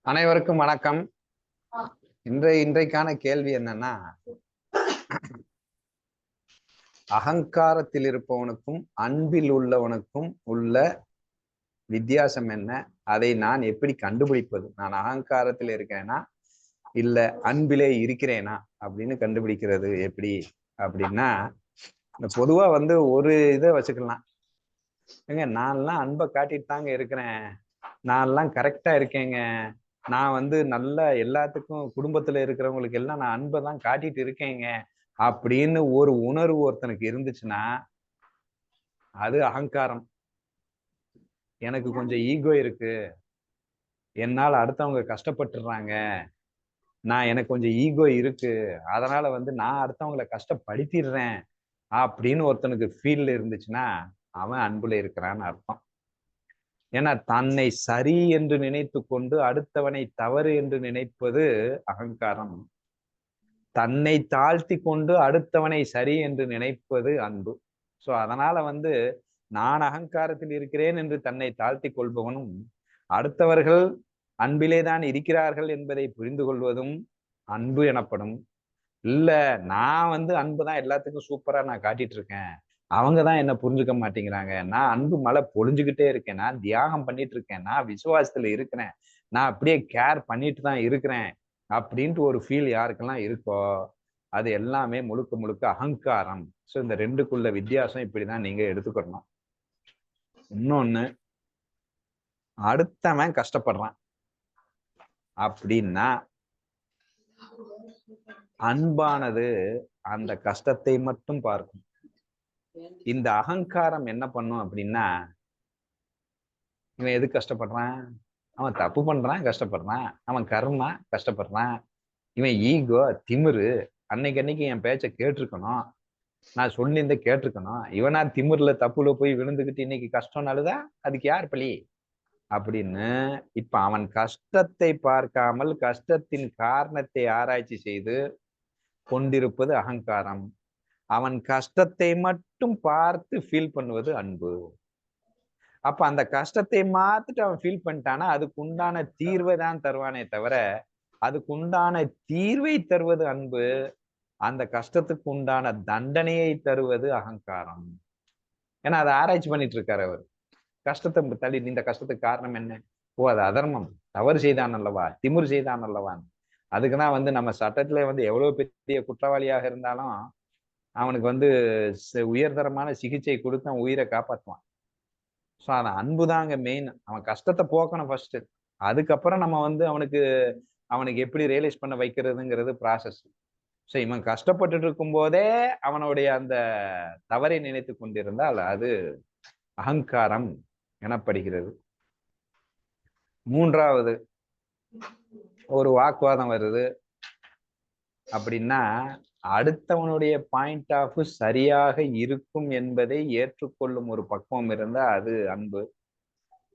அனைவருக்கும் வணக்கம். இன்றைக்கான கேள்வி என்னன்னா, அகங்காரத்தில் இருப்பவனுக்கும் அன்பில் உள்ளவனுக்கும் உள்ள வித்தியாசம் என்ன? அதை நான் எப்படி கண்டுபிடிப்பது? நான் அகங்காரத்தில் இருக்கேனா இல்ல அன்பிலே இருக்கிறேனா அப்படின்னு கண்டுபிடிக்கிறது எப்படி அப்படின்னா, பொதுவா ஒரு இதை வச்சுக்கலாம். ஏங்க, நான்லாம் அன்பை காட்டிட்டு தாங்க இருக்கிறேன், நான்லாம் கரெக்டா இருக்கேங்க, நான் நல்ல எல்லாத்துக்கும் குடும்பத்துல இருக்கிறவங்களுக்கு எல்லாம் நான் அன்பை தான் காட்டிட்டு இருக்கேங்க அப்படின்னு ஒரு உணர்வு ஒருத்தனுக்கு இருந்துச்சுன்னா அது அகங்காரம். எனக்கு கொஞ்சம் ஈகோ இருக்கு, என்னால அடுத்தவங்க கஷ்டப்பட்டுறாங்க, எனக்கு கொஞ்சம் ஈகோ இருக்கு, அதனால நான் அடுத்தவங்களை கஷ்டப்படுத்திடுறேன் அப்படின்னு ஒருத்தனுக்கு ஃபீல் இருந்துச்சுன்னா அவன் அன்புல இருக்கிறான்னு அர்த்தம். ஏன்னா தன்னை சரி என்று நினைத்து கொண்டு அடுத்தவனை தவறு என்று நினைப்பது அகங்காரம். தன்னை தாழ்த்தி கொண்டு அடுத்தவனை சரி என்று நினைப்பது அன்பு. சோ அதனால நான் அகங்காரத்தில் இருக்கிறேன் என்று தன்னை தாழ்த்தி கொள்பவனும் அடுத்தவர்கள் அன்பிலே தான் இருக்கிறார்கள் என்பதை புரிந்து கொள்வதும் அன்பு எனப்படும். இல்ல, நான் அன்பு தான் எல்லாத்துக்கும் சூப்பரா நான் காட்டிட்டு இருக்கேன், அவங்கதான் என்ன புரிஞ்சுக்க மாட்டேங்கிறாங்க, நான் அன்பு மழை பொழிஞ்சுக்கிட்டே இருக்கேன், நான் தியாகம் பண்ணிட்டு இருக்கேன், நான் விசுவாசத்துல இருக்கிறேன், நான் அப்படியே கேர் பண்ணிட்டு தான் இருக்கிறேன் அப்படின்ட்டு ஒரு ஃபீல் யாருக்கெல்லாம் இருக்கோ அது எல்லாமே முழுக்க முழுக்க அகங்காரம். ஸோ இந்த ரெண்டுக்குள்ள வித்தியாசம் இப்படிதான் நீங்க எடுத்துக்கணும். இன்னொன்னு, அடுத்தவன் கஷ்டப்படுறான் அப்படின்னா அன்பானது அந்த கஷ்டத்தை மட்டும் பார்க்கும். இந்த அகங்காரம் என்ன பண்ணும் அப்படின்னா, இவன் எது கஷ்டப்படுறான், அவன் தப்பு பண்றான் கஷ்டப்படுறான், அவன் கர்மா கஷ்டப்படுறான், இவன் ஈகோ திமிரு, அன்னைக்கு என் பேச்ச கேட்டிருக்கணும், நான் சொல்லியிருந்த கேட்டிருக்கணும், இவனா திமிர்ல தப்புல போய் விழுந்துகிட்டு இன்னைக்கு கஷ்டம்னாலுதான் அதுக்கு யார் பழி அப்படின்னு இப்ப அவன் கஷ்டத்தை பார்க்காமல் கஷ்டத்தின் காரணத்தை ஆராய்ச்சி செய்து கொண்டிருப்பது அகங்காரம். அவன் கஷ்டத்தை மட்டும் பார்த்து ஃபீல் பண்ணுவது அன்பு. அப்ப அந்த கஷ்டத்தை மாத்திட்டு அவன் ஃபீல் பண்ணிட்டானா அதுக்கு உண்டான தீர்வை தான் தருவானே தவிர அதுக்கு உண்டான தீர்வை தருவது அன்பு, அந்த கஷ்டத்துக்கு உண்டான தண்டனையை தருவது அகங்காரம். ஏன்னா அதை ஆராய்ச்சி பண்ணிட்டு இருக்காரு அவர். கஷ்டத்தை தள்ளி, இந்த கஷ்டத்துக்கு காரணம் என்ன? ஓ, அது அதர்மம், தவறு செய்தான் அல்லவா, திமிரு செய்தான் அல்லவான். அதுக்குதான் நம்ம சட்டத்துல எவ்வளவு பெரிய குற்றவாளியாக இருந்தாலும் அவனுக்கு உயர்தரமான சிகிச்சை கொடுத்து அவன் உயிரை காப்பாற்றுவான். ஸோ அது அன்புதாங்க மெயின். அவன் கஷ்டத்தை போக்கணும் ஃபர்ஸ்ட், அதுக்கப்புறம் நம்ம அவனுக்கு எப்படி ரியலைஸ் பண்ண வைக்கிறதுங்கிறது ப்ராசஸ். ஸோ இவன் கஷ்டப்பட்டு இருக்கும் போதே அவனுடைய அந்த தவறை நினைத்து கொண்டிருந்தால் அது அகங்காரம் எனப்படுகிறது. மூன்றாவது, ஒரு வாக்குவாதம் வருது அப்படின்னா அடுத்தவனுடைய பாயிண்ட் ஆஃப் சரியாக இருக்கும் என்பதை ஏற்றுக்கொள்ளும் ஒரு பக்குவம் இருந்தா அது அன்பு.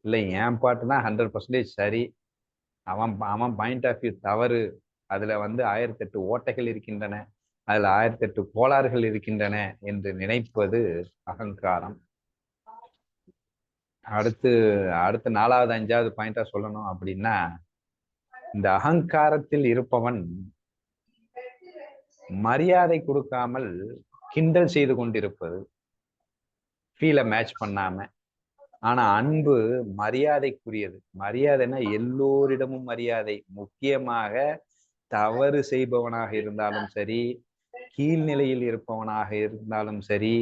இல்லை, என் பாட்டு தான் 100% சரி, அவன் பாயிண்ட் ஆஃப் வியூ தவறு, அதுல 1008 ஓட்டைகள் இருக்கின்றன, அதுல 1008 கோளாறுகள் இருக்கின்றன என்று நினைப்பது அகங்காரம். அடுத்து 4வது 5வது பாயிண்டா சொல்லணும் அப்படின்னா, இந்த அகங்காரத்தில் இருப்பவன் மரியாதை கொடுக்காமல் கிண்டல் செய்து கொண்டிருப்பது, ஃபீலை மேட்ச் பண்ணாம. ஆனா அன்பு மரியாதைக்குரியது. மரியாதைன்னா எல்லோரிடமும் மரியாதை, முக்கியமாக தவறு செய்பவனாக இருந்தாலும் சரி, கீழ்நிலையில் இருப்பவனாக இருந்தாலும் சரி,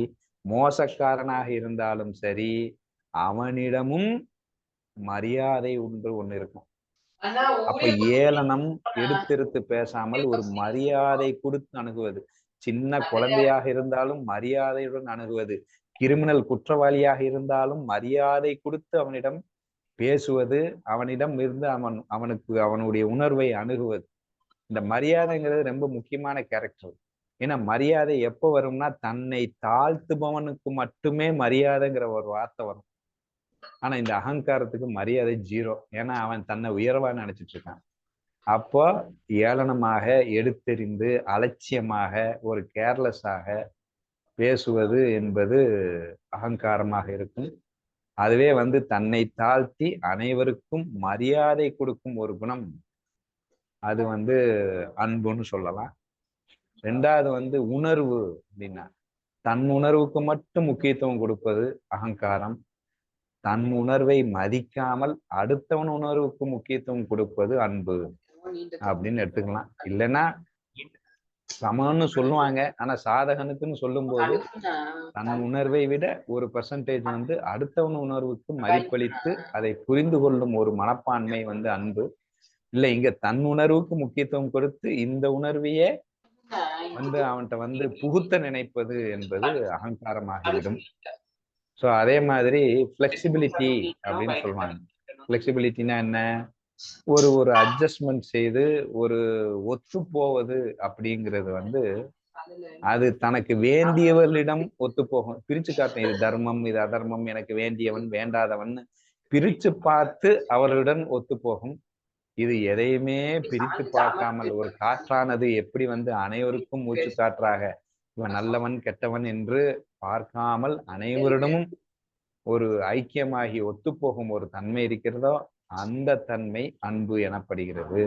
மோசக்காரனாக இருந்தாலும் சரி, அவனிடமும் மரியாதை ஒன்று இருக்கும். அப்ப ஏளனம் எடுத்தெடுத்து பேசாமல் ஒரு மரியாதை கொடுத்து அணுகுவது, சின்ன குழந்தையாக இருந்தாலும் மரியாதையுடன் அணுகுவது, கிரிமினல் குற்றவாளியாக இருந்தாலும் மரியாதை கொடுத்து அவனிடம் பேசுவது, அவனிடம் இருந்து அவனுடைய உணர்வை அணுகுவது. இந்த மரியாதைங்கிறது ரொம்ப முக்கியமான கேரக்டர். ஏன்னா மரியாதை எப்போ வரும்னா தன்னை தாழ்த்துபவனுக்கு மட்டுமே மரியாதைங்கிற ஒரு வார்த்தை வரும். ஆனா இந்த அகங்காரத்துக்கு மரியாதை 0. ஏன்னா அவன் தன்னை உயர்வா நினைச்சிட்டு இருக்கான். அப்போ ஏளனமாக, எடுத்தெறிந்து, அலட்சியமாக, ஒரு கேர்லெஸ்ஸாக பேசுவது என்பது அகங்காரமாக இருக்கும். அதுவே தன்னை தாழ்த்தி அனைவருக்கும் மரியாதை கொடுக்கும் ஒரு குணம், அது அன்புன்னு சொல்லலாம். ரெண்டாவது உணர்வு அப்படின்னா, தன் உணர்வுக்கு மட்டும் முக்கியத்துவம் கொடுப்பது அகங்காரம். தன் உணர்வை மதிக்காமல் அடுத்தவன் உணர்வுக்கு முக்கியத்துவம் கொடுப்பது அன்பு அப்படின்னு எடுத்துக்கலாம். இல்லைன்னா சமன்னு சொல்லுவாங்க, ஆனா சாதகனுக்குன்னு சொல்லும் போது தன் உணர்வை விட ஒரு பெர்சன்டேஜ் அடுத்தவன் உணர்வுக்கு மதிப்பளித்து அதை புரிந்து கொள்ளும் ஒரு மனப்பான்மை அன்பு. இல்ல இங்க தன் உணர்வுக்கு முக்கியத்துவம் கொடுத்து இந்த உணர்வையே அவன்கிட்ட புகுத்த நினைப்பது என்பது அகங்காரமாகிவிடும். ஸோ அதே மாதிரி ஃபிளெக்சிபிலிட்டி அப்படின்னு சொல்லுவாங்க. ஃபிளெக்சிபிலிட்டினா என்ன? ஒரு அட்ஜஸ்ட்மெண்ட் செய்து ஒரு ஒத்து போவது அப்படிங்கிறது அது தனக்கு வேண்டியவர்களிடம் ஒத்து போகும். பிரிச்சு காட்டும், இது தர்மம், இது அதர்மம், எனக்கு வேண்டியவன் வேண்டாதவன் பிரிச்சு பார்த்து அவர்களுடன் ஒத்து போகும். இது எதையுமே பிரித்து பார்க்காமல், ஒரு காற்றானது எப்படி அனைவருக்கும் மூச்சு காற்றாக இவன் நல்லவன் கெட்டவன் என்று பார்க்காமல் அனைவரிடமும் ஒரு ஐக்கியமாகி ஒத்துப்போகும் ஒரு தன்மை இருக்கிறதோ, அந்த தன்மை அன்பு எனப்படுகிறது.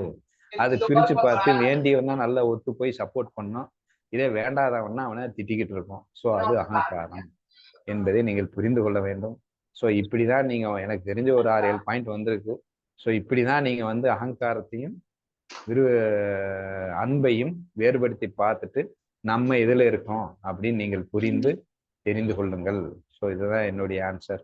அது பிரிச்சு பார்த்து வேண்டியவன்னா நல்லா ஒத்து போய் சப்போர்ட் பண்ணும், இதே வேண்டாதவன்னா அவனை திட்டிக்கிட்டு இருக்கும். ஸோ அது அகங்காரம் என்பதை நீங்கள் புரிந்து கொள்ள வேண்டும். ஸோ இப்படிதான் நீங்க, எனக்கு தெரிஞ்ச ஒரு 6-7 பாயிண்ட் வந்திருக்கு. ஸோ இப்படிதான் நீங்க அகங்காரத்தையும் அன்பையும் வேறுபடுத்தி பார்த்துட்டு நம்ம இதுல இருக்கோம் அப்படின்னு நீங்கள் புரிந்து தெரிந்து கொள்ளுங்கள். ஸோ இதுதான் என்னுடைய ஆன்சர்.